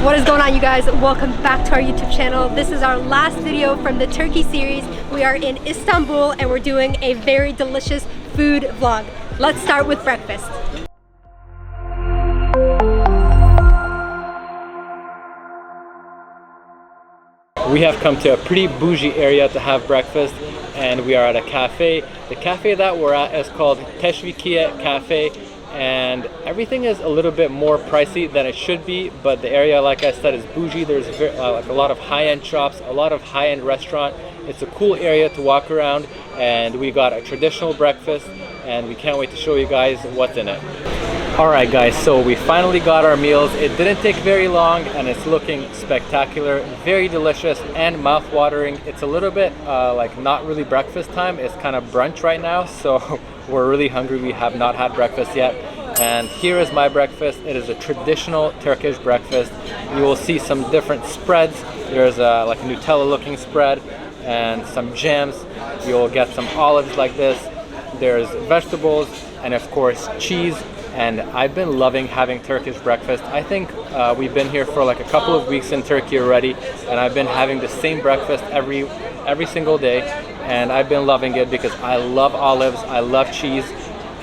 What is going on, you guys? Welcome back to our YouTube channel. This is our last video from the Turkey series. We are in Istanbul and we're doing a very delicious food vlog. Let's start with breakfast. We have come to a pretty bougie area to have breakfast, and we are at a cafe. The cafe that we're at is called Teşvikiye Cafe, and everything is a little bit more pricey than it should be, but the area, like I said, is bougie. There's like a lot of high-end shops, a lot of high-end restaurant. It's a cool area to walk around, and we got a traditional breakfast, and we can't wait to show you guys what's in it. Alright guys, so we finally got our meals. It didn't take very long and it's looking spectacular, very delicious and mouth-watering. It's a little bit like not really breakfast time, it's kind of brunch right now, so we're really hungry. We have not had breakfast yet. And here is my breakfast. It is a traditional Turkish breakfast. You will see some different spreads. There's like a Nutella looking spread and some jams. You'll get some olives like this. There's vegetables and of course cheese. And I've been loving having Turkish breakfast. I think we've been here for like a couple of weeks in Turkey already, and I've been having the same breakfast every single day, and I've been loving it because I love olives, I love cheese,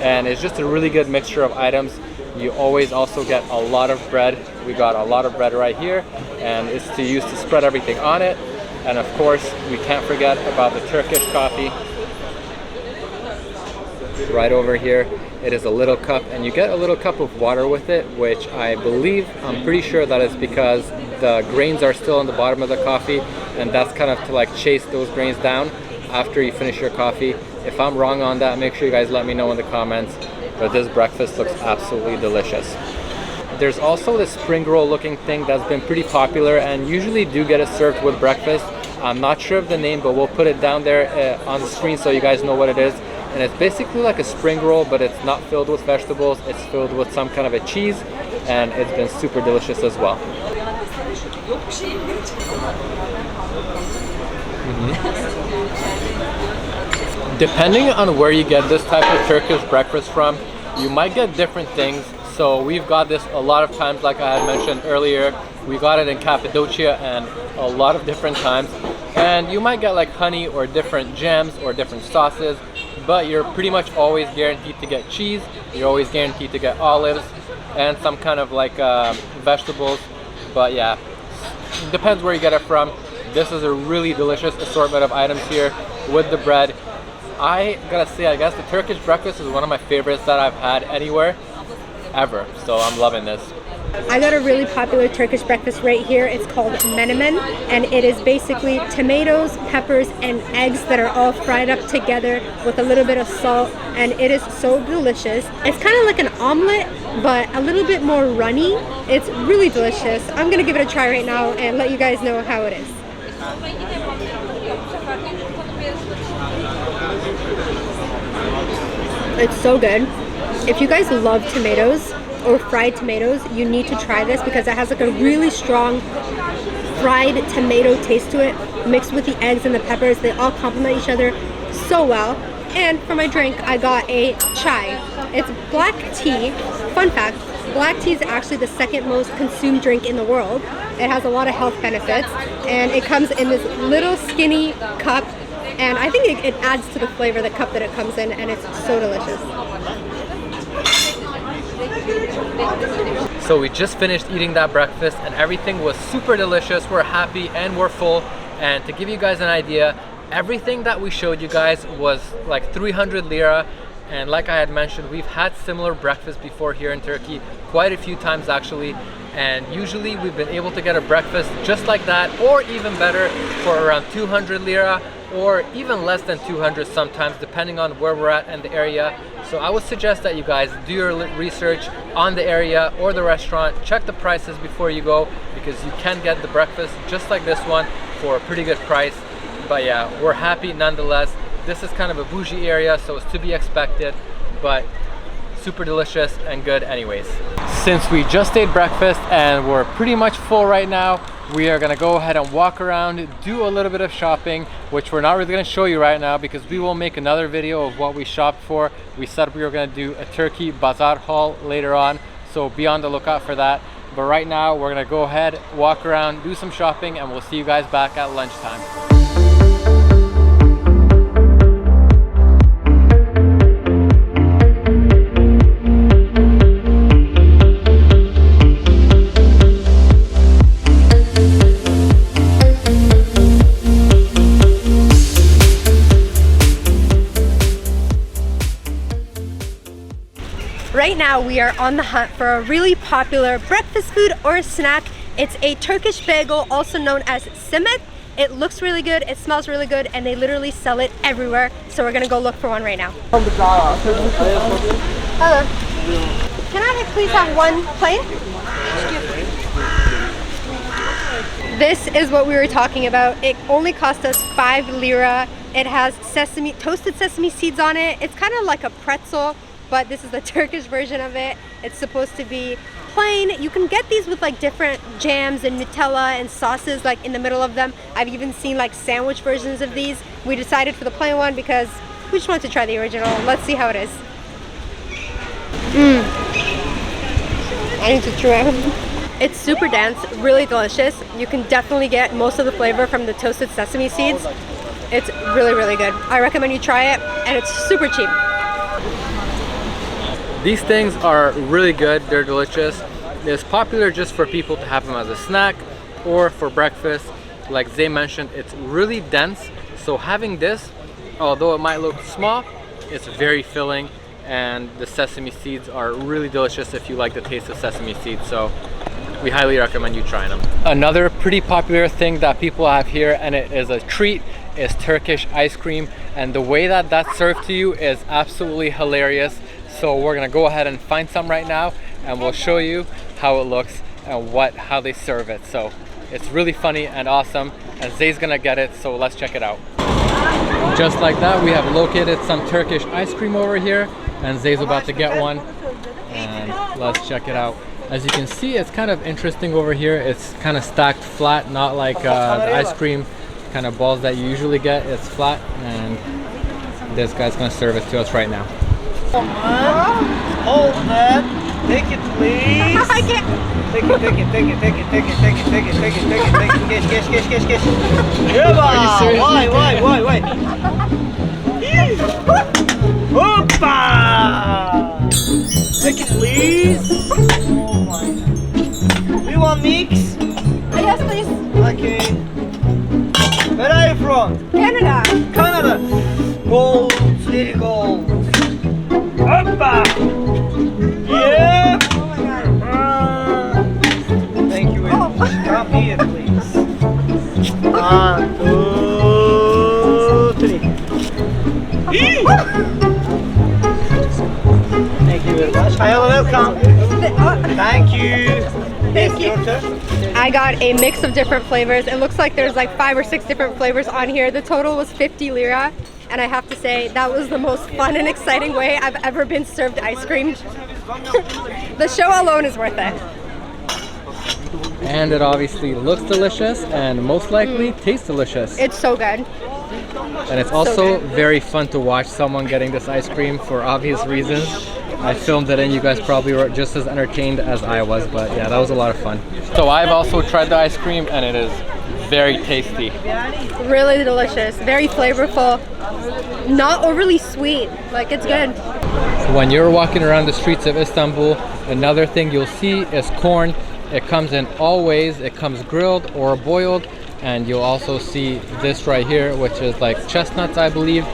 and it's just a really good mixture of items. You always also get a lot of bread. We got a lot of bread right here, and it's to use to spread everything on it. And of course, we can't forget about the Turkish coffee. Right over here, it is a little cup, and you get a little cup of water with it, which I'm pretty sure that is because the grains are still on the bottom of the coffee, and that's kind of to like chase those grains down after you finish your coffee. If I'm wrong on that, make sure you guys let me know in the comments, but this breakfast looks absolutely delicious. There's also this spring roll looking thing that's been pretty popular and usually do get it served with breakfast. I'm not sure of the name, but we'll put it down there on the screen so you guys know what it is. And it's basically like a spring roll, but it's not filled with vegetables. It's filled with some kind of a cheese, and it's been super delicious as well. Depending on where you get this type of Turkish breakfast from, you might get different things. So we've got this a lot of times, like I had mentioned earlier. We got it in Cappadocia and a lot of different times. And you might get like honey or different jams or different sauces, but you're pretty much always guaranteed to get cheese. You're always guaranteed to get olives and some kind of like vegetables. But yeah, it depends where you get it from. This is a really delicious assortment of items here with the bread. I gotta say, I guess the Turkish breakfast is one of my favorites that I've had anywhere ever, so I'm loving this. I got a really popular Turkish breakfast right here. It's called menemen, and it is basically tomatoes, peppers, and eggs that are all fried up together with a little bit of salt, and it is so delicious. It's kind of like an omelet, but a little bit more runny. It's really delicious. I'm gonna give it a try right now and let you guys know how it is. It's so good. If you guys love tomatoes or fried tomatoes, you need to try this because it has like a really strong fried tomato taste to it, mixed with the eggs and the peppers. They all complement each other so well. And for my drink, I got a chai. It's black tea. Fun fact, black tea is actually the second most consumed drink in the world. It has a lot of health benefits, and it comes in this little skinny cup, and I think it adds to the flavor, the cup that it comes in, and it's so delicious. So we just finished eating that breakfast and everything was super delicious. We're happy and we're full. And to give you guys an idea, everything that we showed you guys was like 300 lira. And like I had mentioned, we've had similar breakfast before here in Turkey, quite a few times actually. And usually we've been able to get a breakfast just like that, or even better, for around 200 lira, or even less than 200 sometimes, depending on where we're at and the area. So I would suggest that you guys do your research on the area or the restaurant. Check the prices before you go, because you can get the breakfast just like this one for a pretty good price. But yeah, we're happy nonetheless. This is kind of a bougie area, so it's to be expected, but super delicious and good anyways. Since we just ate breakfast and we're pretty much full right now, we are gonna go ahead and walk around, do a little bit of shopping, which we're not really gonna show you right now because we will make another video of what we shopped for. We said we were gonna do a Turkey bazaar haul later on, so be on the lookout for that. But right now, we're gonna go ahead, walk around, do some shopping, and we'll see you guys back at lunchtime. Right now we are on the hunt for a really popular breakfast food or snack. It's a Turkish bagel, also known as simit. It looks really good, it smells really good, and they literally sell it everywhere. So we're gonna go look for one right now. Hello. Can I please have one plain? This is what we were talking about. It only cost us 5 lira. It has toasted sesame seeds on it. It's kind of like a pretzel, but this is the Turkish version of it. It's supposed to be plain. You can get these with like different jams and Nutella and sauces like in the middle of them. I've even seen like sandwich versions of these. We decided for the plain one because we just wanted to try the original. Let's see how it is. I need to try it. It's super dense, really delicious. You can definitely get most of the flavor from the toasted sesame seeds. It's really, really good. I recommend you try it, and it's super cheap. These things are really good, they're delicious. It's popular just for people to have them as a snack or for breakfast. Like Zay mentioned, it's really dense. So having this, although it might look small, it's very filling, and the sesame seeds are really delicious if you like the taste of sesame seeds. So we highly recommend you trying them. Another pretty popular thing that people have here, and it is a treat, is Turkish ice cream. And the way that that's served to you is absolutely hilarious. So we're gonna go ahead and find some right now, and we'll show you how it looks and how they serve it. So it's really funny and awesome, and Zay's gonna get it, so let's check it out. Just like that, we have located some Turkish ice cream over here, and Zay's about to get one, and let's check it out. As you can see, it's kind of interesting over here. It's kind of stacked flat, not like the ice cream kind of balls that you usually get. It's flat, and this guy's gonna serve it to us right now. Hold that. Take it, please. I can't. Take it. Geç. Why? Hoppa! Take it, please. Do you want mix? Yes, please. Okay. Where are you from? Canada. Canada. Gold, city gold. Hoppa! Yeah! Oh my god. Thank you very much. Come here, please. 1, 2, 3. Thank you very much. Hello, welcome. Thank you. Thank you. Your turn. I got a mix of different flavors. It looks like there's like 5 or 6 different flavors on here. The total was 50 lira. And I have to say, that was the most fun and exciting way I've ever been served ice cream. The show alone is worth it. And it obviously looks delicious and most likely tastes delicious. It's so good. And it's also very fun to watch someone getting this ice cream for obvious reasons. I filmed it and you guys probably were just as entertained as I was, but yeah, that was a lot of fun. So I've also tried the ice cream, and it is very tasty. Really delicious, very flavorful, not overly sweet, like it's good. When you're walking around the streets of Istanbul, another thing you'll see is corn. It comes in all ways. It comes grilled or boiled, and you'll also see this right here, which is like chestnuts, I believe,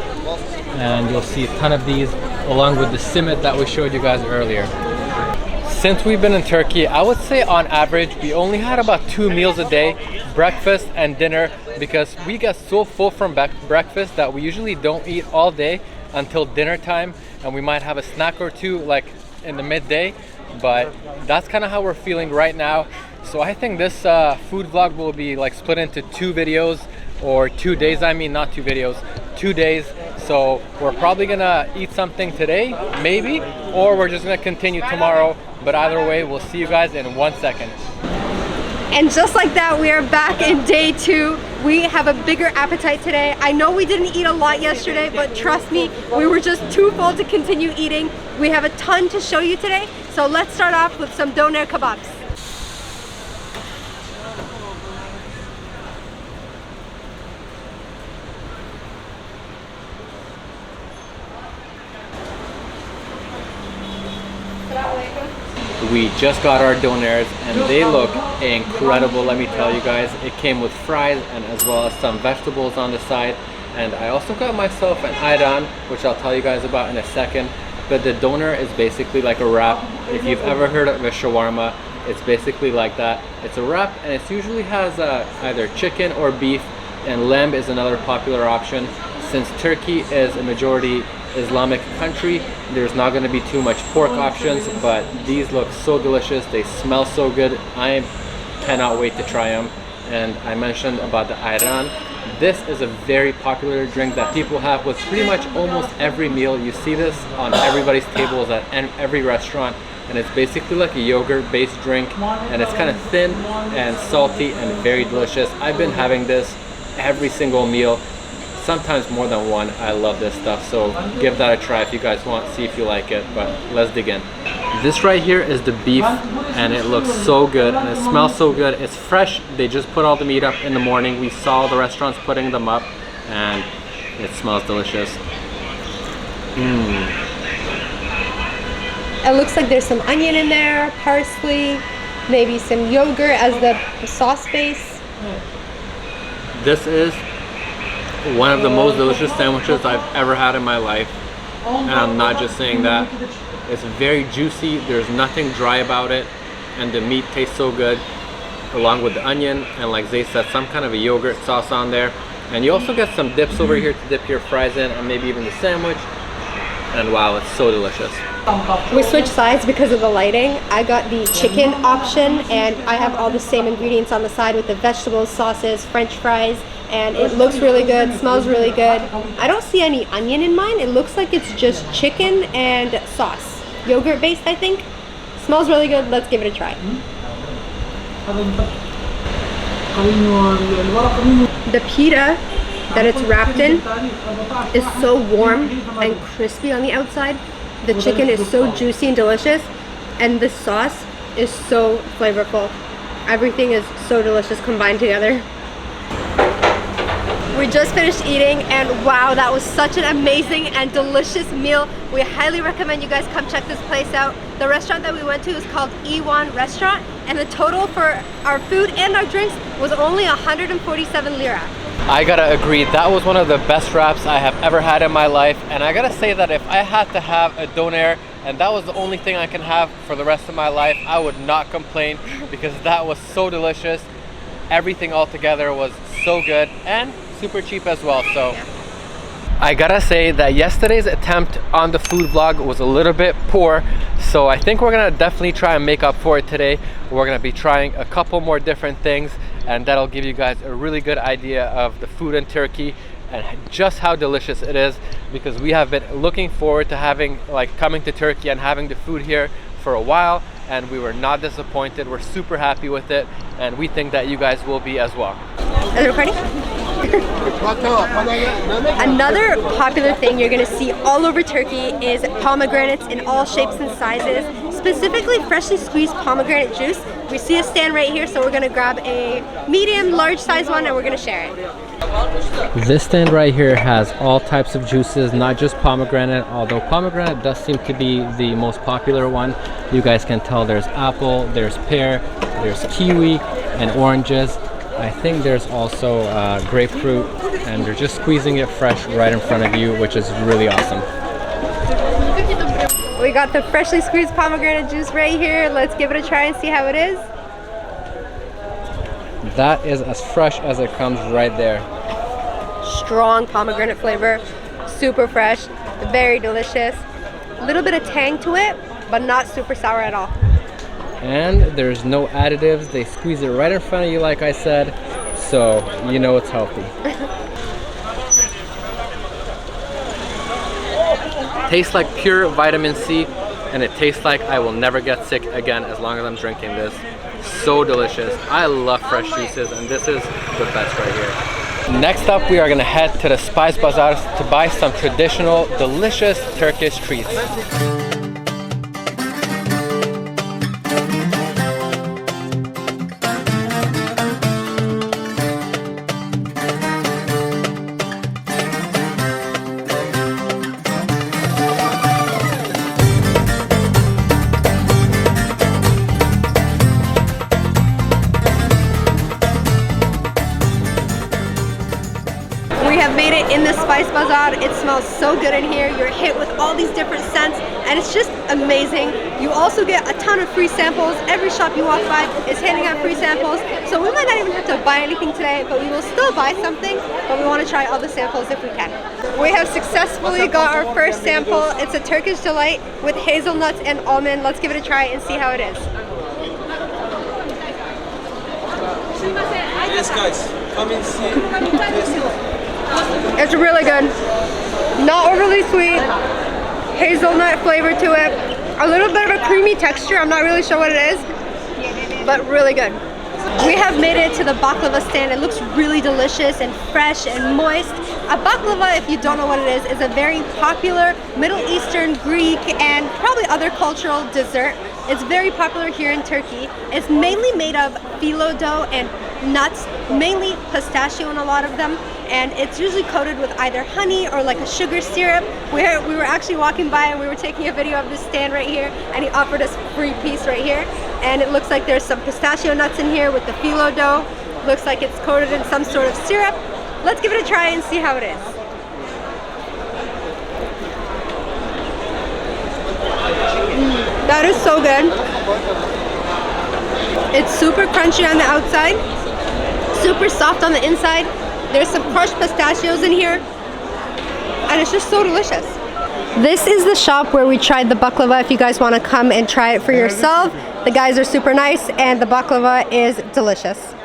and you'll see a ton of these along with the simit that we showed you guys earlier. Since we've been in Turkey, I would say on average we only had about 2 meals a day, breakfast and dinner, because we get so full from breakfast that we usually don't eat all day until dinner time, and we might have a snack or two like in the midday, but that's kind of how we're feeling right now. So I think this food vlog will be like split into 2 videos, or 2 days, I mean, not 2 videos, 2 days. So we're probably gonna eat something today, maybe, or we're just gonna continue tomorrow. But either way, we'll see you guys in 1 second. And just like that, we are back in day 2. We have a bigger appetite today. I know we didn't eat a lot yesterday, but trust me, we were just too full to continue eating. We have a ton to show you today, so let's start off with some doner kebabs. We just got our doners and they look incredible, let me tell you guys. It came with fries and as well as some vegetables on the side. And I also got myself an ayran, which I'll tell you guys about in a second. But the doner is basically like a wrap. If you've ever heard of a shawarma, it's basically like that. It's a wrap and it usually has either chicken or beef, and lamb is another popular option. Since Turkey is a majority Islamic country, there's not going to be too much pork options, but these look so delicious. They smell so good. I cannot wait to try them. And I mentioned about the ayran. This is a very popular drink that people have with pretty much almost every meal. You see this on everybody's tables at every restaurant, and it's basically like a yogurt based drink, and it's kind of thin and salty and very delicious. I've been having this every single meal, sometimes more than one. I love this stuff, so give that a try if you guys want, see if you like it. But let's dig in. This right here is the beef, and it looks so good and it smells so good. It's fresh. They just put all the meat up in the morning. We saw the restaurants putting them up, and it smells delicious. It looks like there's some onion in there, parsley, maybe some yogurt as the sauce base. This is one of the most delicious sandwiches I've ever had in my life, and I'm not just saying that. It's very juicy, there's nothing dry about it, and the meat tastes so good along with the onion, and like Zay said, some kind of a yogurt sauce on there. And you also get some dips over here to dip your fries in, and maybe even the sandwich, and wow, it's so delicious. We switched sides because of the lighting. I got the chicken option, and I have all the same ingredients on the side with the vegetables, sauces, french fries, and it looks really good, smells really good. I don't see any onion in mine. It looks like it's just chicken and sauce. Yogurt based, I think. Smells really good. Let's give it a try. The pita that it's wrapped in is so warm and crispy on the outside. The chicken is so juicy and delicious, and the sauce is so flavorful. Everything is so delicious combined together. We just finished eating, and wow, that was such an amazing and delicious meal. We highly recommend you guys come check this place out. The restaurant that we went to is called Iwan Restaurant, and the total for our food and our drinks was only 147 lira. I gotta agree, that was one of the best wraps I have ever had in my life, and I gotta say that if I had to have a doner and that was the only thing I can have for the rest of my life, I would not complain, because that was so delicious. Everything all together was so good and super cheap as well. So I gotta say that yesterday's attempt on the food vlog was a little bit poor, so I think we're gonna definitely try and make up for it today. We're gonna be trying a couple more different things, and that'll give you guys a really good idea of the food in Turkey and just how delicious it is, because we have been looking forward to coming to Turkey and having the food here for a while, and we were not disappointed. We're super happy with it, and we think that you guys will be as well. Is it recording? Another popular thing you're going to see all over Turkey is pomegranates in all shapes and sizes, specifically freshly squeezed pomegranate juice. We see a stand right here, so we're going to grab a medium, large size one, and we're going to share it. This stand right here has all types of juices, not just pomegranate, although pomegranate does seem to be the most popular one. You guys can tell there's apple, there's pear, there's kiwi, and oranges. I think there's also grapefruit, and they're just squeezing it fresh right in front of you, which is really awesome. We got the freshly squeezed pomegranate juice right here. Let's give it a try and see how it is. That is as fresh as it comes right there. Strong pomegranate flavor, super fresh, very delicious. A little bit of tang to it, but not super sour at all. And there's no additives. They squeeze it right in front of you, like I said, so you know it's healthy. Tastes like pure vitamin C, and it tastes like I will never get sick again as long as I'm drinking this. So delicious. I love fresh juices, and this is the best right here. Next up, we are gonna head to the spice bazaars to buy some traditional, delicious Turkish treats. made it in the spice bazaar. It smells so good in here. You're hit with all these different scents and it's just amazing. You also get a ton of free samples. Every shop you walk by is handing out free samples. So we might not even have to buy anything today, but we will still buy something. But we want to try all the samples if we can. We have successfully got our first sample. It's a Turkish delight with hazelnuts and almond. Let's give it a try and see how it is. Yes, guys, come and see. It's really good. Not overly sweet. Hazelnut flavor to it. A little bit of a creamy texture. I'm not really sure what it is, but really good. We have made it to the baklava stand. It looks really delicious and fresh and moist. A baklava, if you don't know what it is a very popular Middle Eastern, Greek, and probably other cultural dessert. It's very popular here in Turkey. It's mainly made of phyllo dough and nuts, mainly pistachio in a lot of them, and it's usually coated with either honey or like a sugar syrup. We were actually walking by and we were taking a video of this stand right here, and he offered us a free piece right here, and it looks like there's some pistachio nuts in here with the phyllo dough. Looks like it's coated in some sort of syrup. Let's give it a try and see how it is. That is so good. It's super crunchy on the outside, super soft on the inside. There's some crushed pistachios in here, and it's just so delicious. This is the shop where we tried the baklava. If you guys want to come and try it for yourself, the guys are super nice and the baklava is delicious.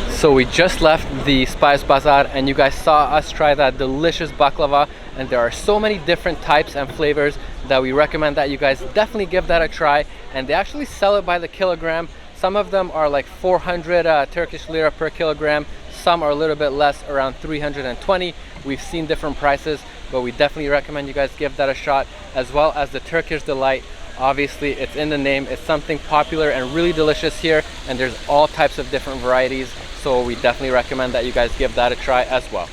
So we just left the Spice Bazaar and you guys saw us try that delicious baklava, and there are so many different types and flavors that we recommend that you guys definitely give that a try. And they actually sell it by the kilogram. Some of them are like 400 Turkish lira per kilogram. Some are a little bit less, around 320. We've seen different prices, but we definitely recommend you guys give that a shot, as well as the Turkish delight. Obviously, it's in the name. It's something popular and really delicious here, and there's all types of different varieties. So we definitely recommend that you guys give that a try as well.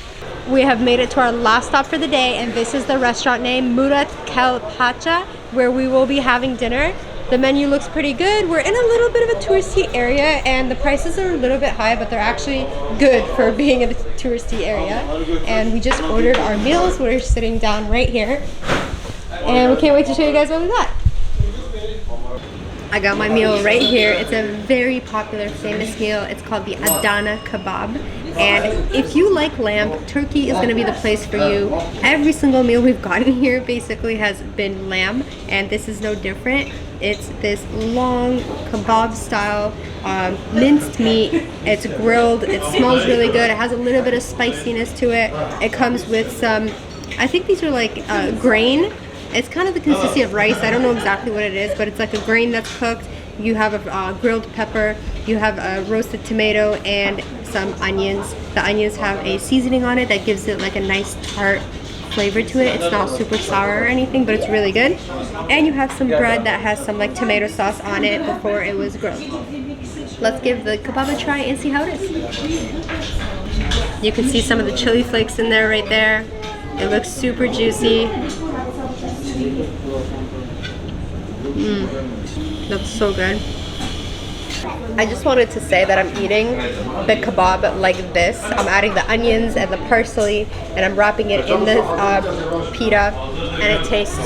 We have made it to our last stop for the day, and this is the restaurant name Murat Kelpacha, where we will be having dinner. The menu looks pretty good. We're in a little bit of a touristy area, and the prices are a little bit high, but they're actually good for being in a touristy area. And we just ordered our meals. We're sitting down right here, and we can't wait to show you guys what we got. I got my meal right here. It's a very popular, famous meal. It's called the Adana kebab. And if you like lamb, Turkey is going to be the place for you. Every single meal we've gotten here basically has been lamb, and this is no different. It's this long kebab style minced meat. It's grilled. It smells really good. It has a little bit of spiciness to it. It comes with some, I think these are like grain. It's kind of the consistency of rice. I don't know exactly what it is, but it's like a grain that's cooked. You have a grilled pepper, you have a roasted tomato, and some onions. The onions have a seasoning on it that gives it like a nice tart flavor to it. It's not super sour or anything, but it's really good. And you have some bread that has some like tomato sauce on it before it was grilled. Let's give the kebab a try and see how it is. You can see some of the chili flakes in there right there. It looks super juicy. Looks so good. I just wanted to say that I'm eating the kebab like this. I'm adding the onions and the parsley, and I'm wrapping it in the pita, and it tastes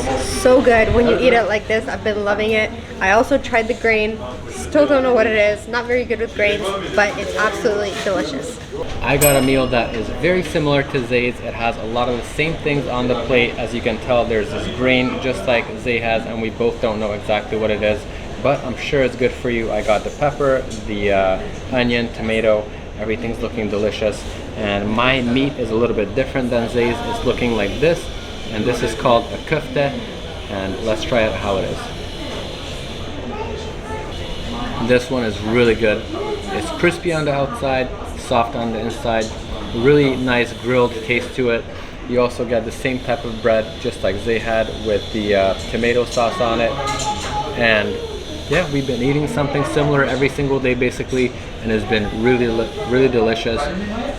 so good when you eat it like this. I've been loving it. I also tried the grain. Still don't know what it is. Not very good with grains, but it's absolutely delicious. I got a meal that is very similar to Zay's. It has a lot of the same things on the plate. As you can tell, there's this grain just like Zay has, and we both don't know exactly what it is, but I'm sure it's good for you. I got the pepper, the onion, tomato. Everything's looking delicious, and my meat is a little bit different than Zay's. It's looking like this, and this is called a kofte, and let's try it how it is. This one is really good. It's crispy on the outside, soft on the inside, really nice grilled taste to it. You also get the same type of bread just like Zay had with the tomato sauce on it. And yeah, we've been eating something similar every single day basically, and it's been really delicious.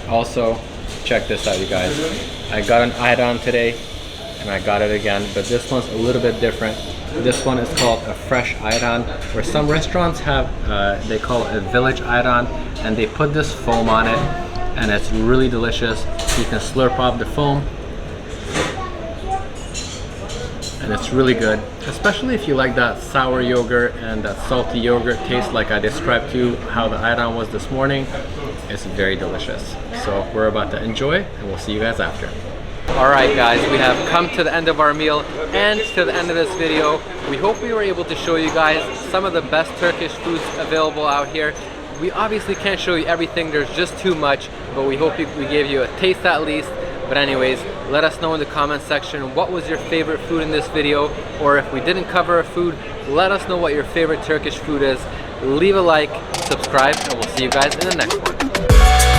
Also, check this out, you guys. I got an ayran today, and I got it again, but this one's a little bit different. This one is called a fresh ayran, where some restaurants have, they call it a village ayran, and they put this foam on it, and it's really delicious. You can slurp off the foam. And it's really good, especially if you like that sour yogurt and that salty yogurt taste like I described to you how the ayran was this morning. It's very delicious. So we're about to enjoy, and we'll see you guys after. Alright guys, we have come to the end of our meal and to the end of this video. We hope we were able to show you guys some of the best Turkish foods available out here. We obviously can't show you everything, there's just too much, but we hope we gave you a taste at least. But anyways, let us know in the comment section what was your favorite food in this video, or if we didn't cover a food, let us know what your favorite Turkish food is. Leave a like, subscribe, and we'll see you guys in the next one.